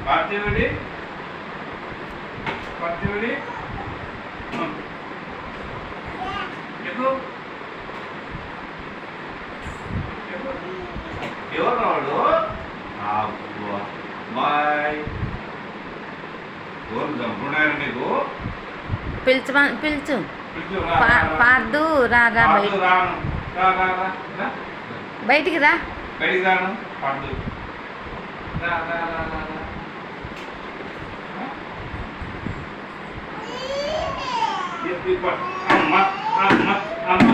పార్థివుడి పార్థివుడి ఎక్కువ ఎవరు రావాడు బాయ్ ఎవరు చంపున్నారు నీకు పిలుచు పిలుచు పార్దు రా రా బయటికి రా బయటికి రాను పార్దు రా రా రా రా అమ్మ అమ్మ అమ్మ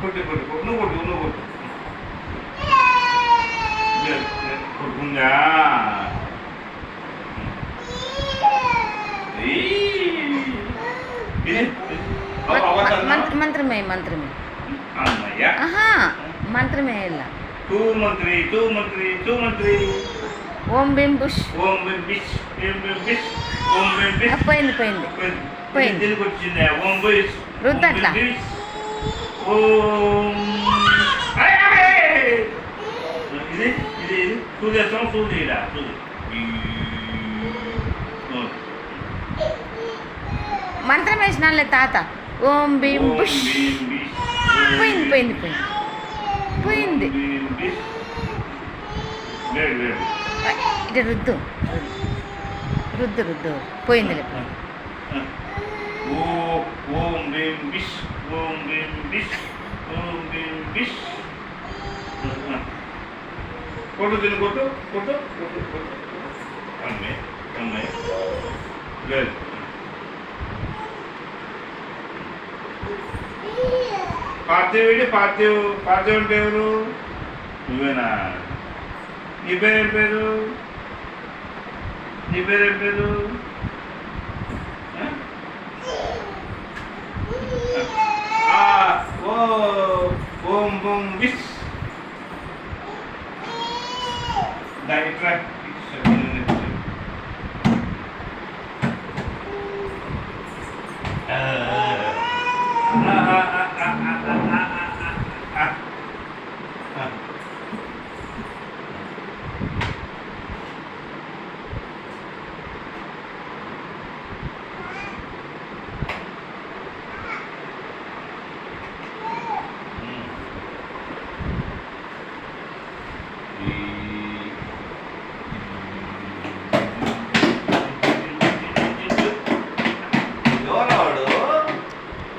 కొట్టు కొట్టు నువ్వు కొట్టు నువ్వు కొట్టు కొట్టుకుందా మంత్రమే మంత్రమే మంత్రమే ఇలా టూ మంత్రి ఓం బిం బుష్ ఓం బిం బిష్ ఓం బిం బిష్ పోయింది పోయింది పోయింది తెలుగు వచ్చింది ఓం బిష్ రుద్దట్లా ఓం ఇది ఇది సూర్యసం సూర్యుడా సూర్య మంత్రం వేసినాలే తాత ఓం భీం బుష్ పోయింది పోయింది పోయింది పోయింది ఇది రుద్దు రుద్దు రుద్దు పోయిందిలే ఓం భీం బిష్ ఓం భీం బిష్ ఓం భీం బిష్ కొట్టు తిని కొట్టు కొట్టు కొట్టు కొట్టు అమ్మే అమ్మే లేదు పార్థివ్ అంటే ఎవరు నువ్వేనా నీ పేరేం పేరు ఓం బోం విష్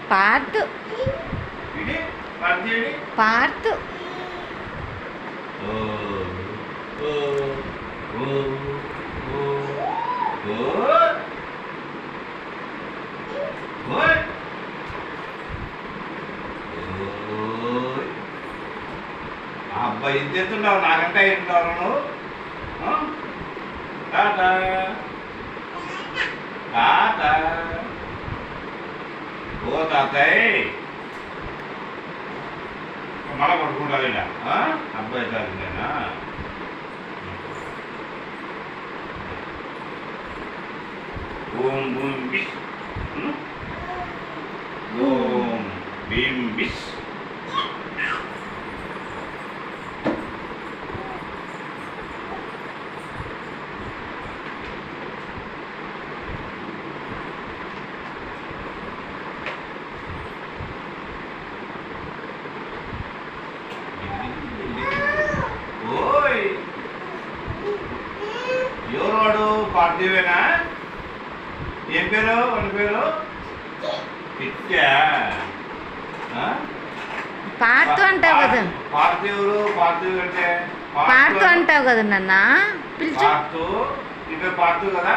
పార్ట్ పార్ట్ అబ్బాయి ఇంత ఎత్తుండవు నాకంటే ఎత్తుండవు నువ్వు టాటా టాటా ఓ తాతయ్య మళ్ళా పడుకుంటారు అబ్బాయి తాతయ్యనా ఓం భూం బిష్ ఓం భీం బిష్ ఎవరు పార్థివేనా ఏం పేరు వాడి పేరు పిచ్చా పార్తు అంటావు కదా పార్థివుడు అంటే పార్తు అంటావు కదా నాన్న పిలిచు పార్థు నీ పేరు పార్థు కదా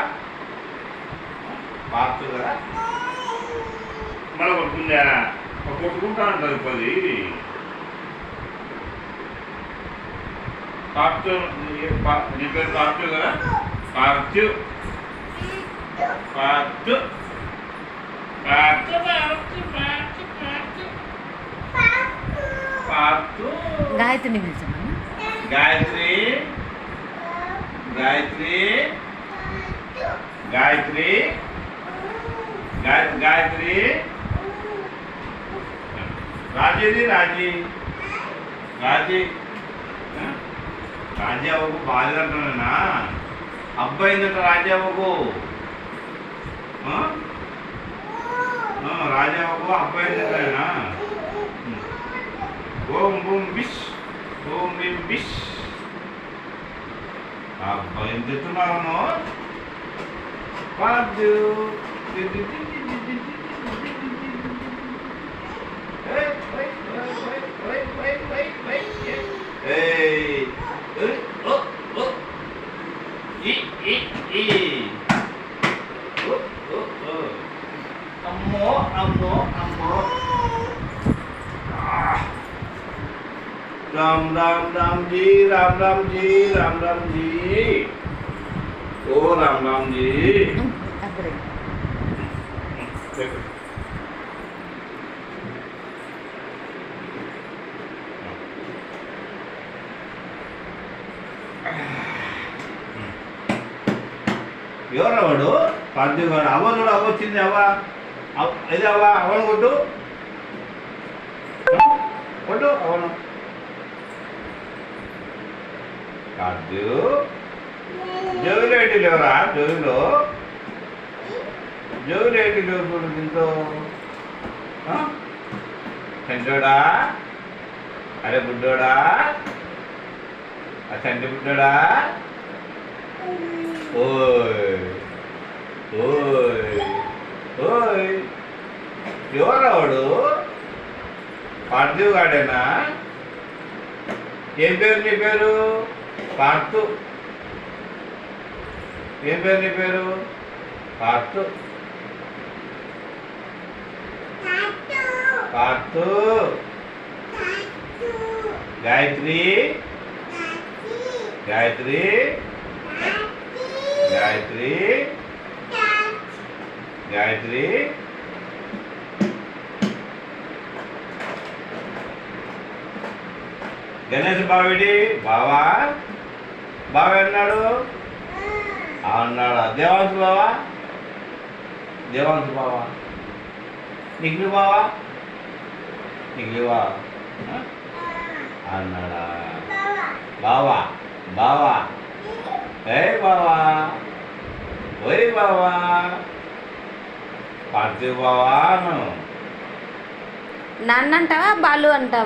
మళ్ళీ కొట్టుకుందా కొట్టుకుంటా అంటారు పది పార్థు నీ పేరు పార్థు కదా పార్థు గాయత్రిని పిలిచామన్నా గాయత్రి గాయత్రి గాయత్రి గాయత్రి రాజీది రాజీ రాజీ రాజీ అవ్వకు బాధ్యత అంటున్నా అబ్బాయిందట రాజీ అవ్వకు రాజీ అవ్వకు అబ్బాయిందటనా ఓం బూమ్ బిష్ ఓం బిమ్ బిష్ అబ్బాయిని తిట్టున్నాను పాదు అమ్మో అమ్మో అమ్మో राम राम राम जी राम राम जी राम राम जी ओ राम राम जी ఎవరు వాడు పార్థివ్ గారు అవ్వ చూడు అవ్వ వచ్చింది అవ్వ ఇది అవ్వ అవ్వను కొట్టు కొట్టు అవ్వను కాదు జోగులు ఏంటి లేవరా జోగులు ఏంటి లేవు చూడు దీంతో చంటోడా అరే బుడ్డోడా ఆ చంటి బుడ్డోడా ఓయ్ ఓయ్ ఓయ్ ఎవరా వాడు పార్థివ్ గాడేనా ఏం పేరు నీ పేరు పార్థు ఏం పేరు నీ పేరు పార్థు పార్థు గాయత్రి గాయత్రి గాయత్రి గాయత్రి గణేష్ బావిడి బావా బావ అన్నాడు అన్నాడా దేవాంశు బావా దేవాంశు బావా నిఖిలు బావా నిఖిలువా అన్నాడా బావా బావా ఏ బావా ఓయ్ బావా పార్థివ్ బావా నన్ను అంటావా బాలు అంటావా?